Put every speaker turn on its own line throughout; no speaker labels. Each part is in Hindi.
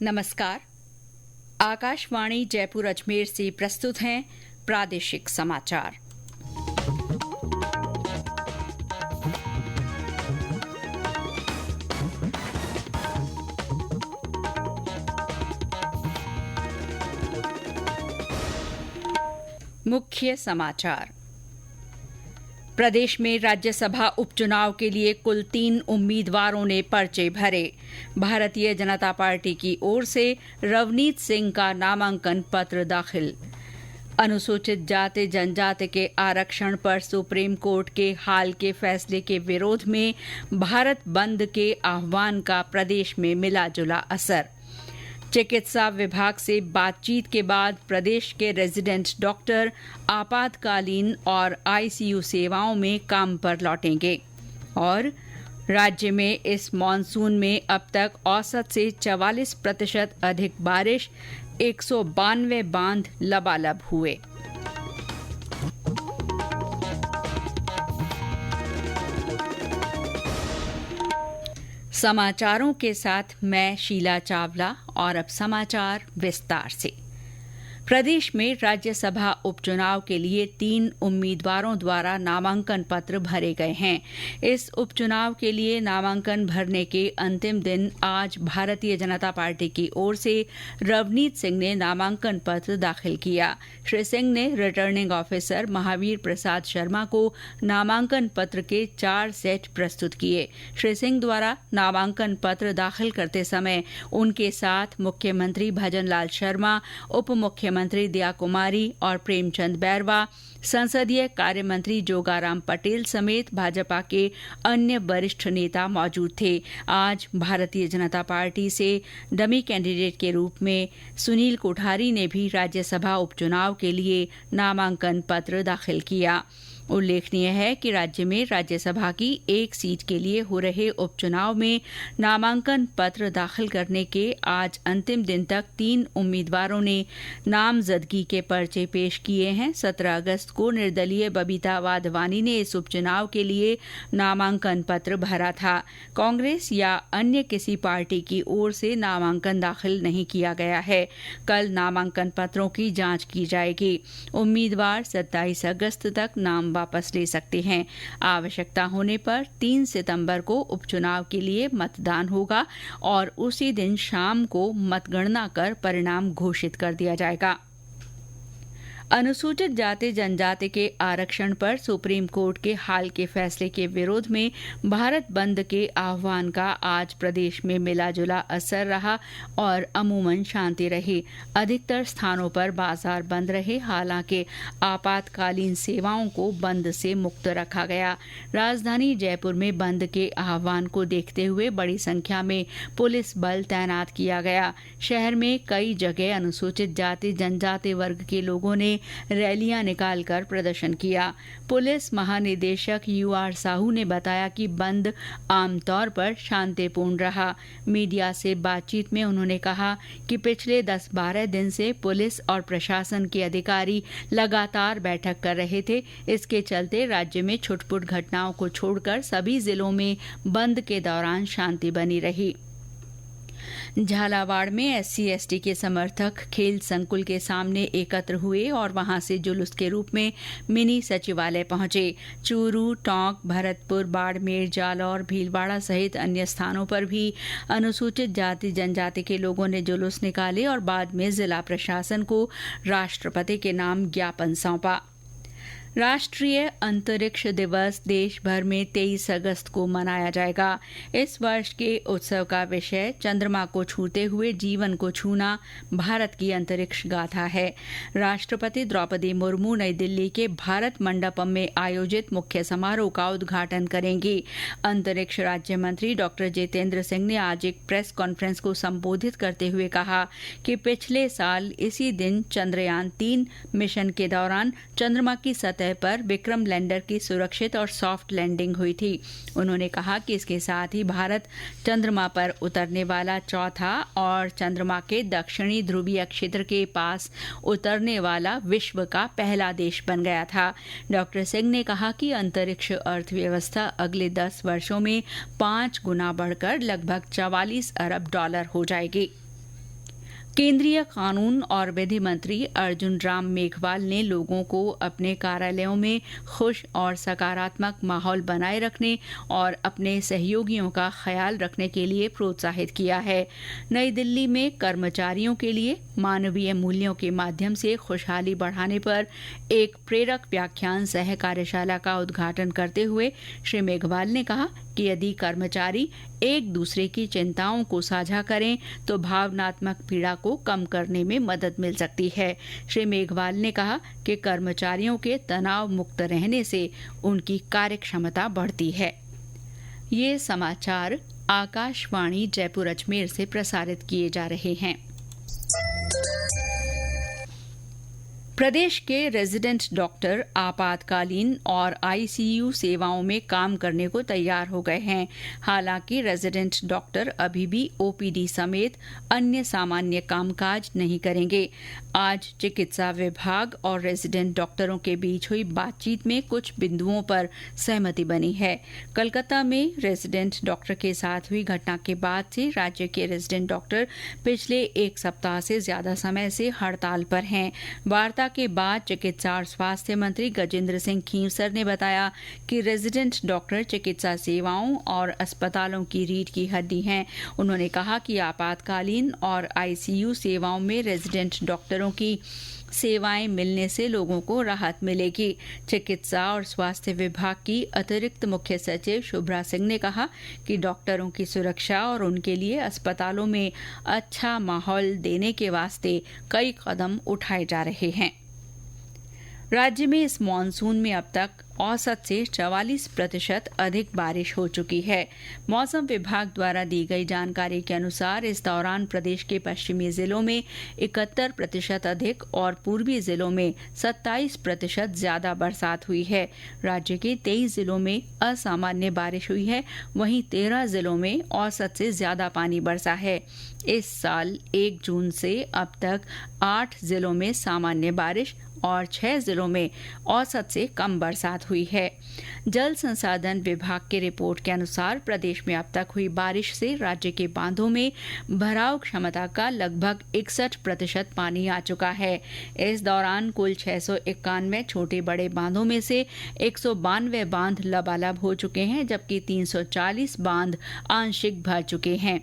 नमस्कार। आकाशवाणी जयपुर अजमेर से प्रस्तुत हैं प्रादेशिक समाचार। मुख्य समाचार। प्रदेश में राज्यसभा उपचुनाव के लिए कुल 3 उम्मीदवारों ने पर्चे भरे। भारतीय जनता पार्टी की ओर से रवनीत सिंह का नामांकन पत्र दाखिल। अनुसूचित जाति जनजाति के आरक्षण पर सुप्रीम कोर्ट के हाल के फैसले के विरोध में भारत बंद के आह्वान का प्रदेश में मिला जुला असर। चिकित्सा विभाग से बातचीत के बाद प्रदेश के रेजिडेंट डॉक्टर आपातकालीन और आईसीयू सेवाओं में काम पर लौटेंगे। और राज्य में इस मॉनसून में अब तक औसत से 44% अधिक बारिश, 192 बांध लबालब हुए। समाचारों के साथ मैं शीला चावला और अब समाचार विस्तार से। प्रदेश में राज्यसभा उपचुनाव के लिए 3 उम्मीदवारों द्वारा नामांकन पत्र भरे गए हैं। इस उपचुनाव के लिए नामांकन भरने के अंतिम दिन आज भारतीय जनता पार्टी की ओर से रवनीत सिंह ने नामांकन पत्र दाखिल किया। श्री सिंह ने रिटर्निंग ऑफिसर महावीर प्रसाद शर्मा को नामांकन पत्र के 4 सेट प्रस्तुत किए। श्री सिंह द्वारा नामांकन पत्र दाखिल करते समय उनके साथ मुख्यमंत्री भजन लाल शर्मा, उप मुख्यमंत्री दया कुमारी और प्रेमचंद बैरवा, संसदीय कार्य मंत्री जोगाराम पटेल समेत भाजपा के अन्य वरिष्ठ नेता मौजूद थे। आज भारतीय जनता पार्टी से डमी कैंडिडेट के रूप में सुनील कोठारी ने भी राज्यसभा उपचुनाव के लिए नामांकन पत्र दाखिल किया। उल्लेखनीय है कि राज्य में राज्यसभा की 1 सीट के लिए हो रहे उपचुनाव में नामांकन पत्र दाखिल करने के आज अंतिम दिन तक 3 उम्मीदवारों ने नामजदगी के पर्चे पेश किए हैं। 17 अगस्त को निर्दलीय बबीता वाधवानी ने इस उपचुनाव के लिए नामांकन पत्र भरा था। कांग्रेस या अन्य किसी पार्टी की ओर से नामांकन दाखिल नहीं किया गया है। कल नामांकन पत्रों की जांच की जाएगी। उम्मीदवार 27 अगस्त तक नाम वापस ले सकते हैं। आवश्यकता होने पर 3 सितंबर को उपचुनाव के लिए मतदान होगा और उसी दिन शाम को मतगणना कर परिणाम घोषित कर दिया जाएगा। अनुसूचित जाति जनजाति के आरक्षण पर सुप्रीम कोर्ट के हाल के फैसले के विरोध में भारत बंद के आह्वान का आज प्रदेश में मिला जुला असर रहा और अमूमन शांति रही। अधिकतर स्थानों पर बाजार बंद रहे। हालांकि आपातकालीन सेवाओं को बंद से मुक्त रखा गया। राजधानी जयपुर में बंद के आह्वान को देखते हुए बड़ी संख्या में पुलिस बल तैनात किया गया। शहर में कई जगह अनुसूचित जाति जनजाति वर्ग के लोगों ने रैलियां निकालकर प्रदर्शन किया। पुलिस महानिदेशक यूआर साहू ने बताया कि बंद आमतौर पर शांतिपूर्ण रहा। मीडिया से बातचीत में उन्होंने कहा कि पिछले 10-12 दिन से पुलिस और प्रशासन के अधिकारी लगातार बैठक कर रहे थे। इसके चलते राज्य में छुटपुट घटनाओं को छोड़कर सभी जिलों में बंद के दौरान शांति बनी रही। झालावाड़ में SC/ST के समर्थक खेल संकुल के सामने एकत्र हुए और वहां से जुलूस के रूप में मिनी सचिवालय पहुंचे। चूरू, टोंक, भरतपुर, बाड़मेर, जालौर, भीलवाड़ा सहित अन्य स्थानों पर भी अनुसूचित जाति जनजाति के लोगों ने जुलूस निकाले और बाद में जिला प्रशासन को राष्ट्रपति के नाम ज्ञापन सौंपा। राष्ट्रीय अंतरिक्ष दिवस देश भर में 23 अगस्त को मनाया जाएगा। इस वर्ष के उत्सव का विषय चंद्रमा को छूते हुए जीवन को छूना, भारत की अंतरिक्ष गाथा है। राष्ट्रपति द्रौपदी मुर्मू नई दिल्ली के भारत मंडपम में आयोजित मुख्य समारोह का उद्घाटन करेंगी। अंतरिक्ष राज्य मंत्री डॉक्टर जितेंद्र सिंह ने आज एक प्रेस कॉन्फ्रेंस को संबोधित करते हुए कहा कि पिछले साल इसी दिन चंद्रयान 3 मिशन के दौरान चंद्रमा की सतह पर विक्रम लैंडर की सुरक्षित और सॉफ्ट लैंडिंग हुई थी। उन्होंने कहा कि इसके साथ ही भारत चंद्रमा पर उतरने वाला चौथा और चंद्रमा के दक्षिणी ध्रुवीय क्षेत्र के पास उतरने वाला विश्व का पहला देश बन गया था। डॉक्टर सिंह ने कहा कि अंतरिक्ष अर्थव्यवस्था अगले 10 वर्षों में 5 गुना बढ़कर लगभग $44 अरब हो जाएगी। केंद्रीय कानून और विधि मंत्री अर्जुन राम मेघवाल ने लोगों को अपने कार्यालयों में खुश और सकारात्मक माहौल बनाए रखने और अपने सहयोगियों का ख्याल रखने के लिए प्रोत्साहित किया है। नई दिल्ली में कर्मचारियों के लिए मानवीय मूल्यों के माध्यम से खुशहाली बढ़ाने पर एक प्रेरक व्याख्यान सह कार्यशाला का उद्घाटन करते हुए श्री मेघवाल ने कहा कि यदि कर्मचारी एक दूसरे की चिंताओं को साझा करें तो भावनात्मक पीड़ा को कम करने में मदद मिल सकती है। श्री मेघवाल ने कहा कि कर्मचारियों के तनाव मुक्त रहने से उनकी कार्यक्षमता बढ़ती है। ये समाचार आकाशवाणी जयपुर अजमेर से प्रसारित किए जा रहे हैं। प्रदेश के रेजिडेंट डॉक्टर आपातकालीन और आईसीयू सेवाओं में काम करने को तैयार हो गए हैं। हालांकि रेजिडेंट डॉक्टर अभी भी ओपीडी समेत अन्य सामान्य कामकाज नहीं करेंगे। आज चिकित्सा विभाग और रेजिडेंट डॉक्टरों के बीच हुई बातचीत में कुछ बिंदुओं पर सहमति बनी है। कोलकाता में रेजिडेंट डॉक्टर के साथ हुई घटना के बाद से राज्य के रेजिडेंट डॉक्टर पिछले एक सप्ताह से ज्यादा समय से हड़ताल पर हैं। वार्ता के बाद चिकित्सा और स्वास्थ्य मंत्री गजेंद्र सिंह खींवसर ने बताया कि रेजिडेंट डॉक्टर चिकित्सा सेवाओं और अस्पतालों की रीढ़ की हड्डी हैं। उन्होंने कहा कि आपातकालीन और आईसीयू सेवाओं में रेजिडेंट डॉक्टरों की सेवाएं मिलने से लोगों को राहत मिलेगी। चिकित्सा और स्वास्थ्य विभाग की अतिरिक्त मुख्य सचिव शुभ्रा सिंह ने कहा कि डॉक्टरों की सुरक्षा और उनके लिए अस्पतालों में अच्छा माहौल देने के वास्ते कई कदम उठाए जा रहे हैं। राज्य में इस मानसून में अब तक औसत से 44% अधिक बारिश हो चुकी है। मौसम विभाग द्वारा दी गई जानकारी के अनुसार इस दौरान प्रदेश के पश्चिमी जिलों में 71% अधिक और पूर्वी जिलों में 27% ज्यादा बरसात हुई है। राज्य के 23 जिलों में असामान्य बारिश हुई है, वहीं 13 जिलों में औसत से ज्यादा पानी बरसा है। इस साल 1 जून से अब तक 8 जिलों में सामान्य बारिश और 6 जिलों में औसत से कम बरसात हुई है। जल संसाधन विभाग की रिपोर्ट के अनुसार प्रदेश में अब तक हुई बारिश से राज्य के बांधों में भराव क्षमता का लगभग 61% पानी आ चुका है। इस दौरान कुल 691 छोटे बड़े बांधों में से 192 बांध लबालब हो चुके हैं, जबकि 340 बांध आंशिक भर चुके हैं।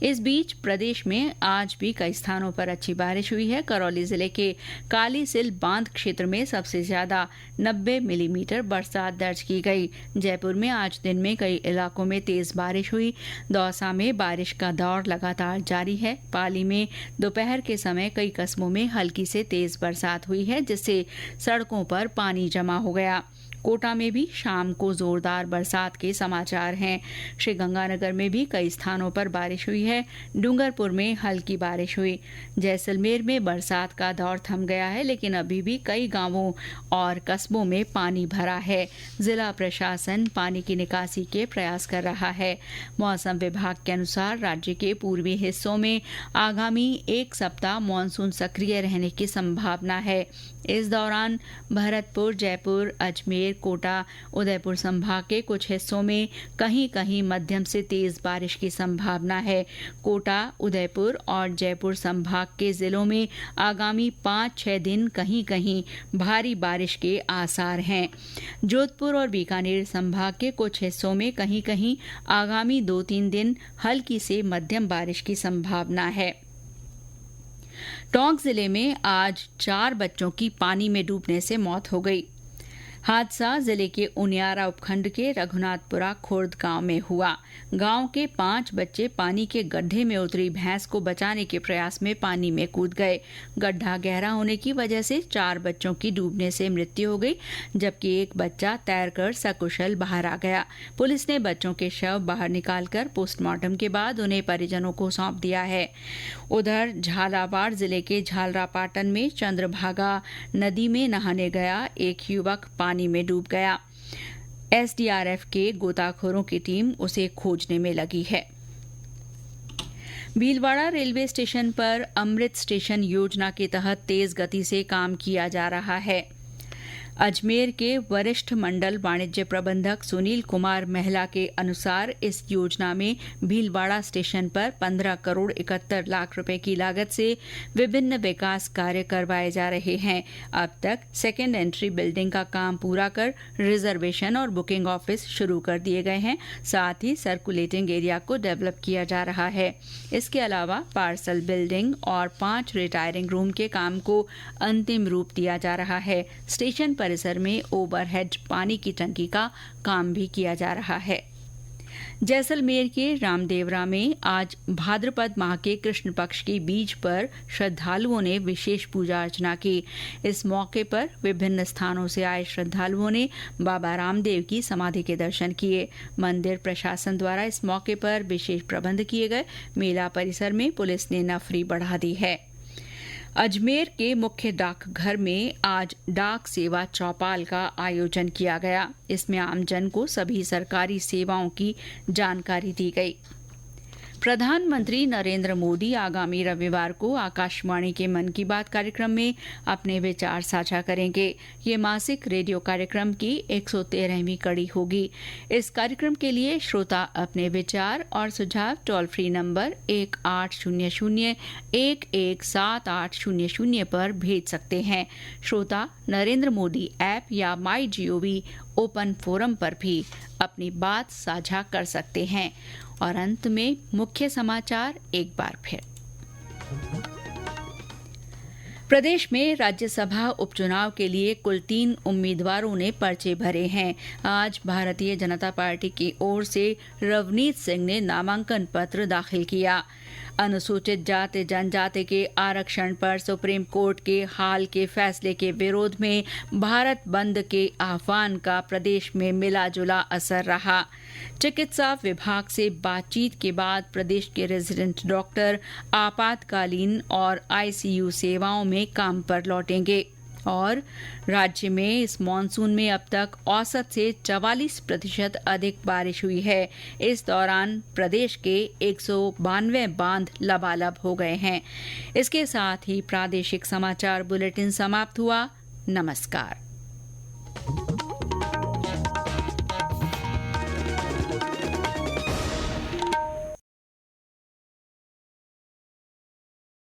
इस बीच प्रदेश में आज भी कई स्थानों पर अच्छी बारिश हुई है। करौली जिले के कालीसिल बांध क्षेत्र में सबसे ज्यादा 90 मिलीमीटर बरसात दर्ज की गई। जयपुर में आज दिन में कई इलाकों में तेज बारिश हुई। दौसा में बारिश का दौर लगातार जारी है। पाली में दोपहर के समय कई कस्बों में हल्की से तेज बरसात हुई है, जिससे सड़कों पर पानी जमा हो गया। कोटा में भी शाम को जोरदार बरसात के समाचार हैं। श्रीगंगानगर में भी कई स्थानों पर बारिश हुई है। डूंगरपुर में हल्की बारिश हुई। जैसलमेर में बरसात का दौर थम गया है, लेकिन अभी भी कई गांवों और कस्बों में पानी भरा है। जिला प्रशासन पानी की निकासी के प्रयास कर रहा है। मौसम विभाग के अनुसार राज्य के पूर्वी हिस्सों में आगामी एक सप्ताह मानसून सक्रिय रहने की संभावना है। इस दौरान भरतपुर, जयपुर, अजमेर, कोटा, उदयपुर संभाग के कुछ हिस्सों में कहीं कहीं मध्यम से तेज बारिश की संभावना है। कोटा, उदयपुर और जयपुर संभाग के जिलों में आगामी 5-6 दिन कहीं कहीं भारी बारिश के आसार हैं। जोधपुर और बीकानेर संभाग के कुछ हिस्सों में कहीं कहीं आगामी 2-3 दिन हल्की से मध्यम बारिश की संभावना है। टोंक जिले में आज 4 बच्चों की पानी में डूबने से मौत हो गई। हादसा जिले के उनियारा उपखंड के रघुनाथपुरा खुर्द गांव में हुआ। गांव के 5 बच्चे पानी के गड्ढे में उतरी भैंस को बचाने के प्रयास में पानी में कूद गए। गड्ढा गहरा होने की वजह से 4 बच्चों की डूबने से मृत्यु हो गई, जबकि एक बच्चा तैरकर सकुशल बाहर आ गया। पुलिस ने बच्चों के शव बाहर निकालकर पोस्टमार्टम के बाद उन्हें परिजनों को सौंप दिया है। उधर झालावाड़ जिले के झालरापाटन में चंद्रभागा नदी में नहाने गया एक युवक पानी में डूब गया। एसडीआरएफ के गोताखोरों की टीम उसे खोजने में लगी है। भीलवाड़ा रेलवे स्टेशन पर अमृत स्टेशन योजना के तहत तेज गति से काम किया जा रहा है। अजमेर के वरिष्ठ मंडल वाणिज्य प्रबंधक सुनील कुमार महला के अनुसार इस योजना में भीलवाड़ा स्टेशन पर 15 करोड़ 71 लाख रुपए की लागत से विभिन्न विकास कार्य करवाए जा रहे हैं। अब तक सेकेंड एंट्री बिल्डिंग का काम पूरा कर रिजर्वेशन और बुकिंग ऑफिस शुरू कर दिए गए हैं। साथ ही सर्कुलेटिंग एरिया को डेवलप किया जा रहा है। इसके अलावा पार्सल बिल्डिंग और 5 रिटायरिंग रूम के काम को अंतिम रूप दिया जा रहा है। स्टेशन परिसर में ओवरहेड पानी की टंकी का काम भी किया जा रहा है। जैसलमेर के रामदेवरा में आज भाद्रपद माह के कृष्ण पक्ष की बीज पर श्रद्धालुओं ने विशेष पूजा अर्चना की। इस मौके पर विभिन्न स्थानों से आए श्रद्धालुओं ने बाबा रामदेव की समाधि के दर्शन किए। मंदिर प्रशासन द्वारा इस मौके पर विशेष प्रबंध किए गए। मेला परिसर में पुलिस ने नफरी बढ़ा दी है। अजमेर के मुख्य डाकघर में आज डाक सेवा चौपाल का आयोजन किया गया। इसमें आमजन को सभी सरकारी सेवाओं की जानकारी दी गई। प्रधानमंत्री नरेंद्र मोदी आगामी रविवार को आकाशवाणी के मन की बात कार्यक्रम में अपने विचार साझा करेंगे। ये मासिक रेडियो कार्यक्रम की 113वीं कड़ी होगी। इस कार्यक्रम के लिए श्रोता अपने विचार और सुझाव टोल फ्री नंबर 1800-117800 पर भेज सकते हैं। श्रोता नरेंद्र मोदी ऐप या MyGov ओपन फोरम पर भी अपनी बात साझा कर सकते हैं। और अंत में मुख्य समाचार एक बार फिर। प्रदेश में राज्यसभा उपचुनाव के लिए कुल 3 उम्मीदवारों ने पर्चे भरे हैं। आज भारतीय जनता पार्टी की ओर से रवनीत सिंह ने नामांकन पत्र दाखिल किया। अनुसूचित जाति जनजाति के आरक्षण पर सुप्रीम कोर्ट के हाल के फैसले के विरोध में भारत बंद के आह्वान का प्रदेश में मिला जुला असर रहा। चिकित्सा विभाग से बातचीत के बाद प्रदेश के रेजिडेंट डॉक्टर आपातकालीन और ICU सेवाओं में काम पर लौटेंगे। और राज्य में इस मानसून में अब तक औसत से 44% अधिक बारिश हुई है। इस दौरान प्रदेश के 192 बांध लबालब हो गए हैं। इसके साथ ही प्रादेशिक समाचार बुलेटिन समाप्त हुआ। नमस्कार।